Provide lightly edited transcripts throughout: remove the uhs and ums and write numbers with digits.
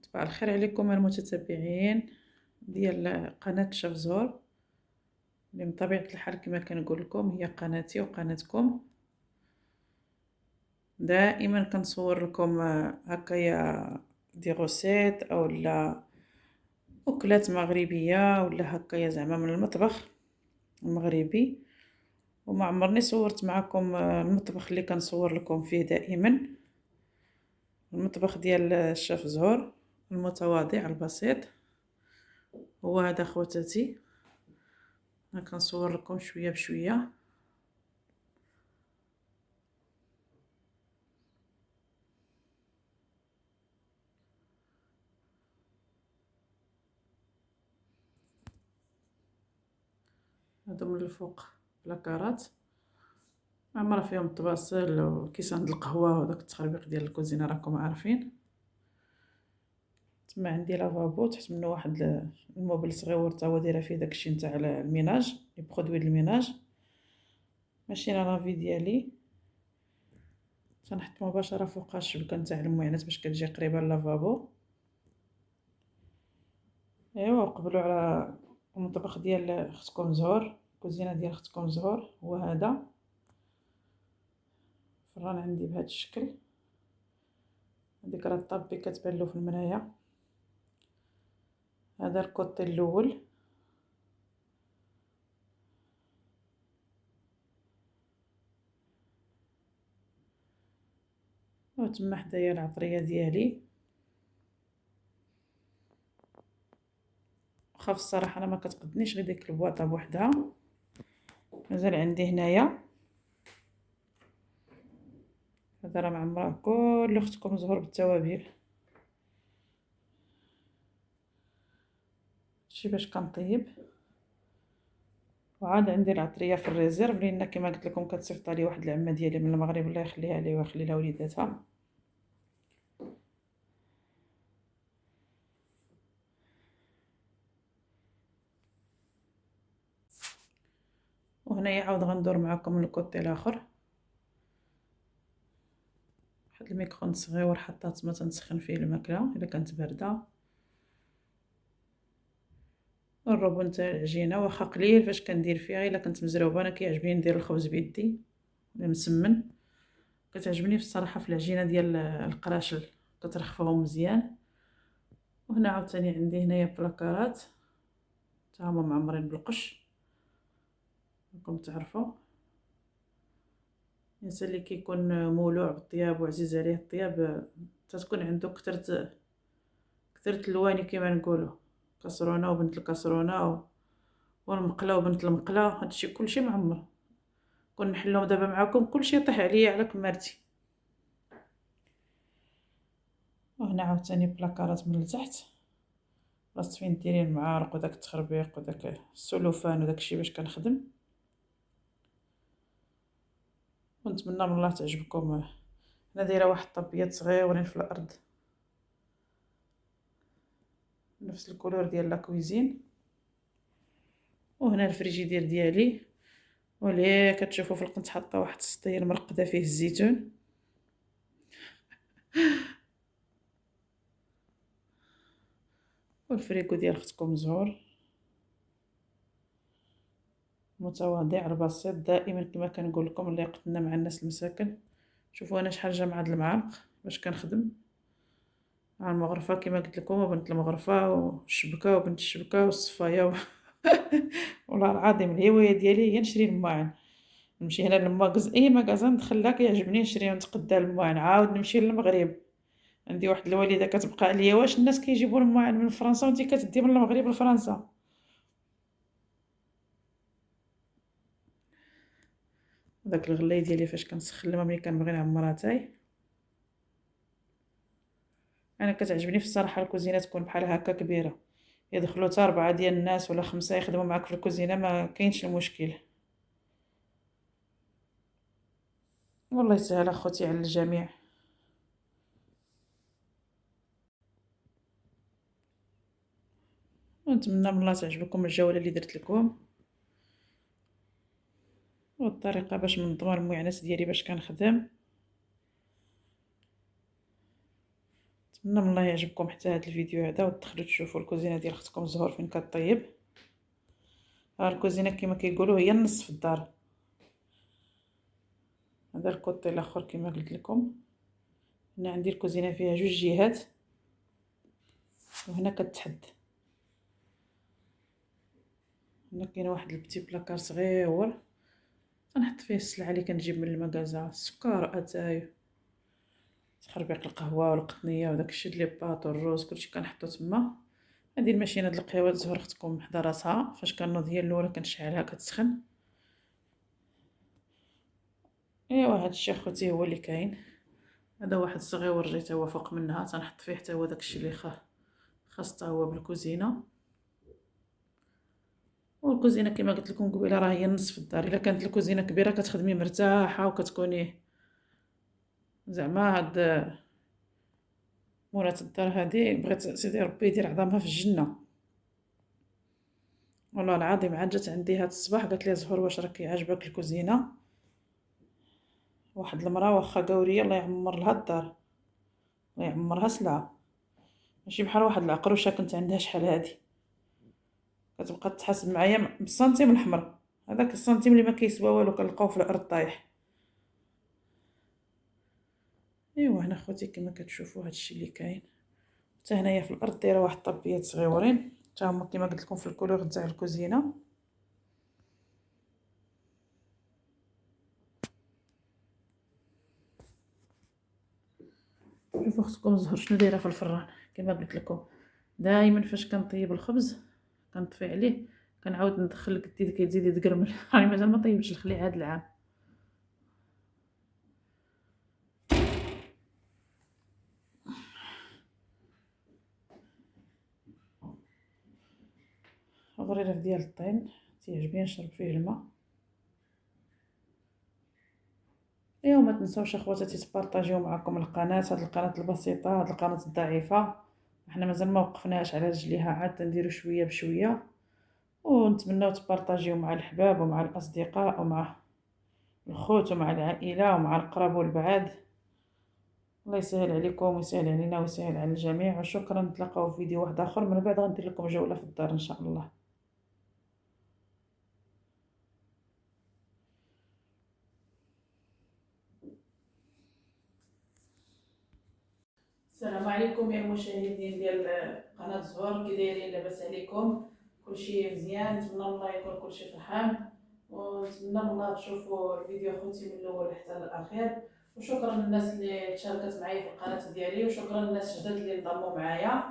صباح الخير عليكم المتتبعين ديال قناة شاف زهور، اللي من طبيعة الحال كما كنقول لكم هي قناتي وقناتكم. دائما كنصور لكم هكايا دي غوسيت اولا اكلات مغربيه ولا هكايا زعما من المطبخ المغربي. وما عمرني صورت معكم المطبخ اللي كنصور لكم فيه دائما، المطبخ ديال الشاف زهور المتواضع البسيط. هو هذا خواتاتي، كنصور لكم شويه بشويه. هادو من الفوق بلاكارات عامره فيهم الطباسل وكيسان د القهوه وداك التخربيق ديال الكوزينه راكم عارفين. تما عندي لافابو تحت منه واحد الموبل صغيور تا هو دايره فيه داكشي نتاع الميناج لي برودوي الميناج. ماشي لافي ديالي تنحط مباشره فوق الشبكه نتاع المعينات باش كتجي قريبه للافابو. ايوا قبلوا على المطبخ ديال اختكم زهور، الكوزينه ديال اختكم زهور هو هذا. الفران عندي بهذا الشكل، هذيك راه طابي كتبان له في المرايه. هذا الكوطي الاول، وتما حدايا العطريه ديالي. خاف الصراحه انا ما كتقدنيش غير ديك البواطه بوحدها، مازال عندي هنايا. هذا راه معمره كل اختكم زهور بالتوابل. شي باش كنطيب. وعاد عندي العطريه في الريزيرف لان كما قلت لكم كتصيفط لي واحد العمه ديالي من المغرب الله يخليها لي ويخلي لها وليداتها. وهنايا عاود غندور معكم الكوتي الاخر. واحد الميكرون صغيور حطات ما تنسخن فيه الماكله الا كانت بارده. الروبون تاع العجينه واخا قليل فاش كندير فيها، الا كنت مزروبه انا كيعجبني ندير الخبز بيدي مسمن. كتعجبني في الصراحه في العجينه ديال القراشل كترخفهم مزيان. وهنا عاوتاني عندي هنايا بلاكارات تا هما معمرين بالقش. راكم تعرفوا الانسان اللي كيكون مولوع بالطياب وعزيز عليه الطياب تتكون عنده كثرت الواني كما نقولوا، كسرونه وبنت الكسرونه والمقله وبنت المقله، هادشي كلشي معمر. كون نحلهم دابا معاكم كلشي يطيح عليا على كمارتي. وهنا عاوتاني بلاكارات من التحت بلاصه فين ديري المعارق وداك التخربيق وداك السلوفان وداك الشيء باش كنخدم. ونتمنى من الله تعجبكم. هنا دايره واحد الطبيات صغيورين في الارض نفس الكولور ديال لا كويزين. وهنا الفريجيدير ديالي وليه كتشوفوا في القنت حاطه واحد السطيل مرقده فيه الزيتون. والفريكو ديال اختكم زهور متواضع البسيط دائما كما كنقول لكم اللي يقتنا مع الناس المساكن. شوفوا انا شحال جا هاد المعالق باش كنخدم مع المغرفه كما قلت لكم وبنت المغرفه والشبكه وبنت الشبكه والصفايه والله العظيم الهوايه ديالي هي نشري الماعن. نمشي هنا للماغاز اي ماغازان ندخل كيعجبني نشري ونتقدا الماعن. عاود نمشي للمغرب عندي واحد الوالده كتبقى عليا واش الناس كيجيبوا الماعن من فرنسا وانت كتدي من المغرب لفرنسا. داك الغلاي ديالي فاش كنسخن الماء ملي كنبغي نعمر اتاي. انا كتعجبني في الصراحه الكوزينه تكون بحال هكا كبيره، يدخلوا حتى 4 ديال الناس ولا 5 يخدموا معاك في الكوزينه ما كاينش المشكل. والله يسهل اخوتي على الجميع. ونتمنى من الله تعجبكم الجوله اللي درت لكم والطريقه باش ننظم المعاناه ديالي باش كنخدم. نتمنى من الله يعجبكم حتى هذا الفيديو هذا، وتدخلوا تشوفوا الكوزينه ديال اختكم زهور فين كطيب. ها الكوزينه كما كيقولوا هي النص في الدار. هذا الكوطي الاخر كما قلت لكم. هنا عندي الكوزينه فيها جوج جهات، وهنا كتحد. هنا كاين واحد البتي بلاكار صغيور كنحط فيه السلعه اللي كنجيب من المغازه، السكر، اتاي، تخربيق القهوه والقطنيه وداك الشيء لي باط والروز كلشي كنحطو تما. هذه الماشينه ديال القهوه زهر اختكم حدا راسها، فاش كنوض هي الاولى كنشعلها كتسخن. ايوا هذا الشيء اخوتي هو اللي كاين. هذا واحد صغير وريته هو فوق منها، تنحط فيه حتى هو داكشي اللي خاص حتى هو بالكوزينه. والكوزينه كما قلت لكم قبيله راه هي النص في الدار. الا كانت الكوزينه كبيره كتخدمي مرتاحه وكتكوني زعما هاد مولات الدار هادي بغيت سيدي ربي يدير عظامها في الجنه. والله العظيم عاد جات عندي هاد الصباح قالت لي زهور واش راكي عاجبك الكوزينه؟ واحد المراه واخا قوريه الله يعمر لها الدار، الله يعمرها سلعه، ماشي بحال واحد العقروشه كنت عندها شحال هادي كتبقى تحاسب معايا بالسنتيم الاحمر. هذاك السنتيم اللي ما كيسوى والو كنلقاو في الارض طايح. ايوا هنا خوتي كما كتشوفوا هادشي اللي كاين. حتى هنايا في الارض دايره واحد الطبيات صغيورين حتى هما كما قلت لكم في الكولور تاع الكوزينه. شوفوا اختكم زهر شنو دايره في الفران. كما قلت لكم دائما فاش كنطيب الخبز كنطفي عليه كنعاود ندخل القديد كيزيد يتقرمل. راني مازال ما طيبتش الخليع هذا العام. غريره ديال الطين تيعجبني نشرب فيه الماء. ايوا ما تنساوش اخواتاتي تبارطاجيو معكم القناه، هاد القناه البسيطه، هاد القناه الضعيفه، احنا مازال ما وقفناش على رجليها، عاد نديرو شويه بشويه. ونتمناو تبارطاجيو مع الحباب ومع الاصدقاء ومع الخوت ومع العائله ومع القراب والبعاد. الله يسهل عليكم ويسهل علينا ويسهل على الجميع، وشكرا. نتلاقاو في فيديو واحد اخر من بعد غندير لكم جوله في الدار ان شاء الله. السلام عليكم يا المشاهدين ديال قناه زهور، كي دايرين؟ لاباس عليكم؟ كلشي مزيان؟ نتمنى من الله يكون كلشي فرحان، ونتمنى من الله تشوفوا الفيديو خوتي من الاول حتى الاخير. وشكرا للناس اللي تشاركت معايا في القناه ديالي، وشكرا للناس الجداد اللي انضموا معايا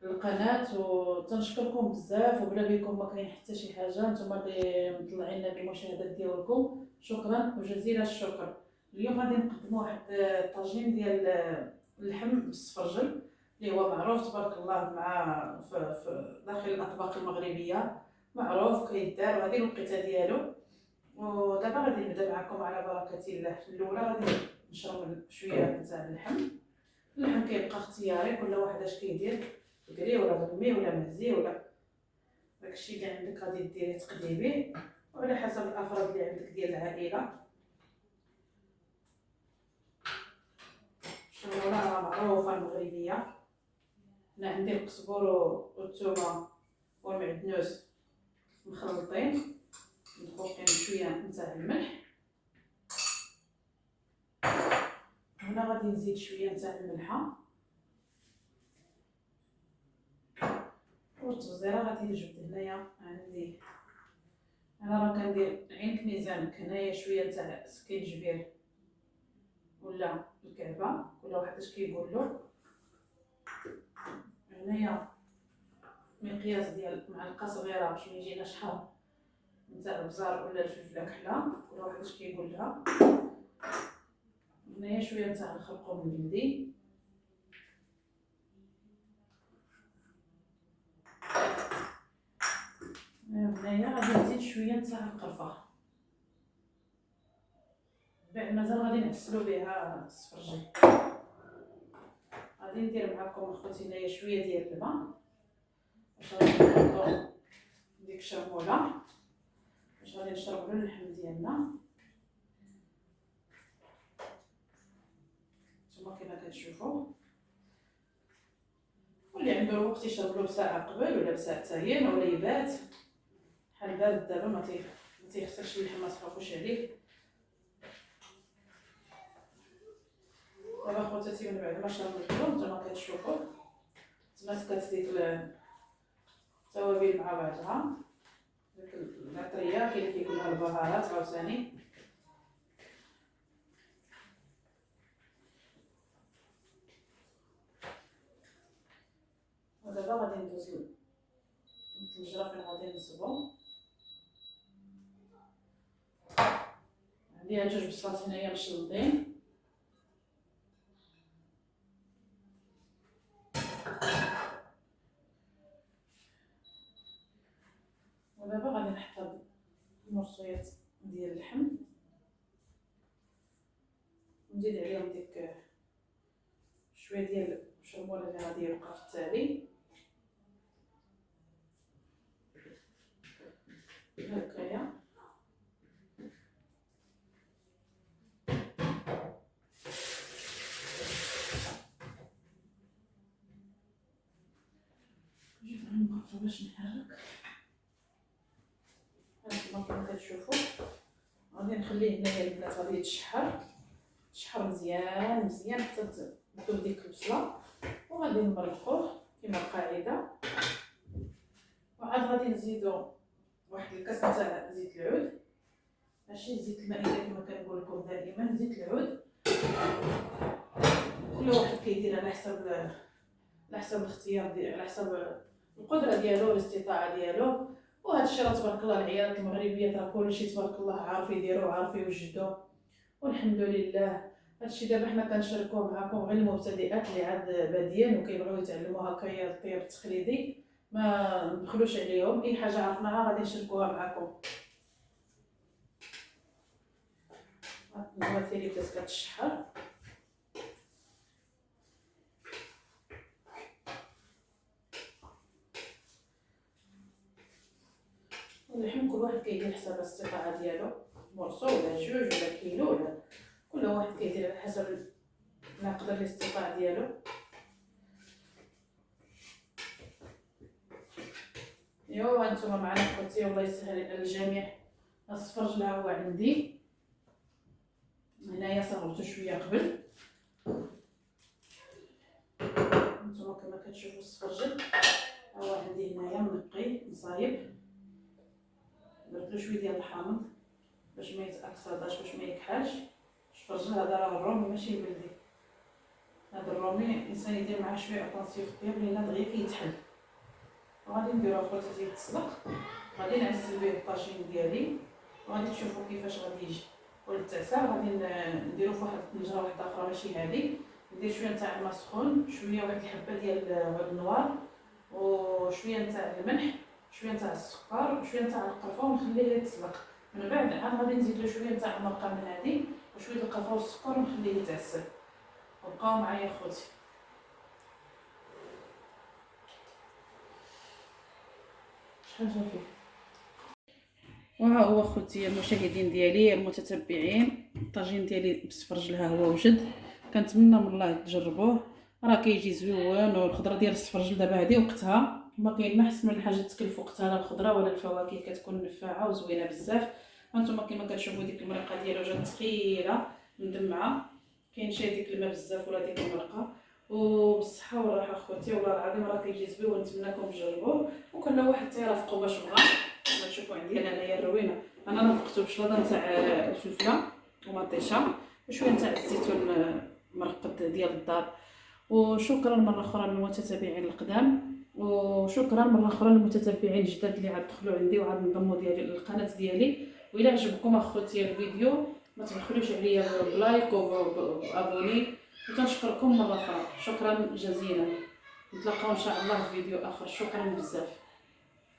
للقناه، وتنشكركم بزاف. وبلا بكم ما كاين حتى شي حاجه، نتوما اللي مطلعين بالمشاهدات ديالكم، شكرا وجزيل الشكر. اليوم غادي نقدموا واحد الطاجين ديال اللحم بالسفرجل اللي هو معروف تبارك الله مع في داخل الاطباق المغربيه، معروف كيدار، وهذه الوقيته ديالو. ودابا غادي نبدا معكم على بركه الله. الاولى غادي نشرب شويه تاع اللحم كيبقى اختياري، كل واحد اش كيدير، بكري ولا بالمي ولا مهزي ولا داكشي اللي عندك غادي ديريه تقليبي، وعلى حسب الافراد اللي عندك ديال العائله. الشموره معروفه المغربيه. هنا عندي القزبر والثومه والمعدنوس مخلطين، مدقوقين بشويه نتاع الملح. هنا غادي نزيد شويه نتاع الملحه، والتبزيره غادي نجبد هنايا عندي. انا راه كندير عينك ميزانك. هنايا شويه نتاع سكينجبير ولا الكعبه، كل واحد اش كيقول له. هنايا مقياس ديال معلقه صغيره باش ما يجينا شحال نتاع البزار ولا الفلفله كحله، كل واحد اش كيقول لها. هنايا شويه نتاع الخرقوم البلدي، هنايا غادي نزيد شويه نتاع القرفه. بعد مازال غادي نعسلو بها السفرجل. غادي ندير معكم اخوتي هنايا شويه ديال الماء باش غادي نحطو ديك الشرموله باش غادي نشربوا اللحم ديالنا. نتوما كما كتشوفوا عنده الوقت يشرب له بساعه قبل ولا بساعتين ولا يبات بحال بارد. دابا ما تيخسرش اللحم، ما تخافوش عليه. دابا خواتاتي من بعد ما شربتو نتوما كتشوفوا تماسكات ديك التوابل مع بعضها. ديك العطريه كاين اللي كيقول لها البهارات عاوتاني. ودابا غادي ندوز للطنجره فين غادي نصبو. عندي هاد جوج بصلات هنايا مشلضين، ودابا غادي نحط هاد المرصويات ديال اللحم ونزيد عليهم ديك شويه ديال الشربوله اللي غادي يبقى في التالي هكايا. نجيب المغرفه باش نحرك. هانتوما كما كتشوفوا غادي نخليه هنايا البنات غادي يتشحر مزيان مزيان حتى تذوب ديك البصله، وغادي نمرقوه كما القاعده. وعاد غادي نزيدو واحد الكاس تاع زيت العود، ماشي زيت المائده كما كنقول لكم دائما، زيت العود. كل واحد كيدير على حسب الاختيار ديال، على حسب القدره ديالو والاستطاعه ديالو. وهذا الشيء راه تبارك الله العيالات المغربيات راه كلشي تبارك الله عارف يديروه عارف يوجدوه، والحمد لله. هادشي دابا حنا كنشاركوه معكم غير المبتدئات اللي عاد باديين وكيبغيو يتعلموا هكايا الطياب التقليدي، ما ندخلوش عليهم. اي حاجه عرفناها غادي نشاركوها معكم. النواتي اللي بدات كتشحر واللحم كل واحد كيدير حسب الاستطاعه ديالو، مرصو ولا جوج ولا كيلو، ولا كل واحد كيدير على حسب المقدار الاستطاعه ديالو. ايوا هانتوما معنا خوتي، والله يسهل على الجميع. السفرج ها هو عندي هنايا صغرته شويه قبل. هانتوما كما كتشوفوا السفرجل ها هو عندي هنايا منقي مصايب. درت له شويه ديال الحامض باش ما يتاكسداش، باش ما يكحلش. السفرجل هذا راه الرومي ماشي بلدي، هذا الرومي الانسان يدير معاه شويه اطونسيون في الطياب لان دغيا كيتحل. وغادي نديرو خواتاتي يتسلق، غادي نعسل به الطاجين ديالي وغادي تشوفوا كيفاش غادي يجي. وللتعسال غادي نديرو فواحد الطنجره واحده اخرى ماشي هذه، ندير شويه نتاع الماء سخون، شويه واحد الحبه ديال عود النوار، وشويه نتاع الملح، شويه نتاع السكر، وشويه نتاع القرفه، ونخليه يتسلق. من بعد عاد غادي نزيد له شويه نتاع المرقه من هذه وشويه القرفه والسكر ونخليه يتعسل. وبقاو معايا خوتي. شحال جا فيه. وها هو خوتي المشاهدين ديالي المتتبعين، الطاجين ديالي بالسفرجل ها هو وجد. كنتمنى من الله تجربوه، راه كيجي زوين. والخضره ديال السفرجل دابا هذه وقتها، ما كاين ما احسن من حاجه تكلف وقتها لا الخضره ولا الفواكه، كتكون نفاعه وزوينه بزاف. هانتوما كما كتشوفوا ديك المرقه ديالو جات ثقيله مدمعه، كاينش ديك الماء بزاف ولا ديك المرقه. وبالصحه والراحه خوتي، والله العظيم راه كيجي زوين ونتمنىكم تجربوه. وكل واحد تيرافقوا باش بغا. كما تشوفوا عندي انايا الروينه، انا رافقته بشلاضه نتاع الفلفله ومطيشه وشويه نتاع الزيتون مرقد ديال الدار. وشكرا مره اخرى للمتتبعين القدام، وشكرا مره اخرى للمتتبعين الجداد اللي عاد دخلوا عندي وعاد انضموا ديالي للقناه ديالي. والى عجبكم اخوتي الفيديو ما تبخلوش عليا بلايك وابوني، وكنشكركم مره اخرى. شكرا جزيلا. نتلاقاو ان شاء الله في فيديو اخر. شكرا بزاف.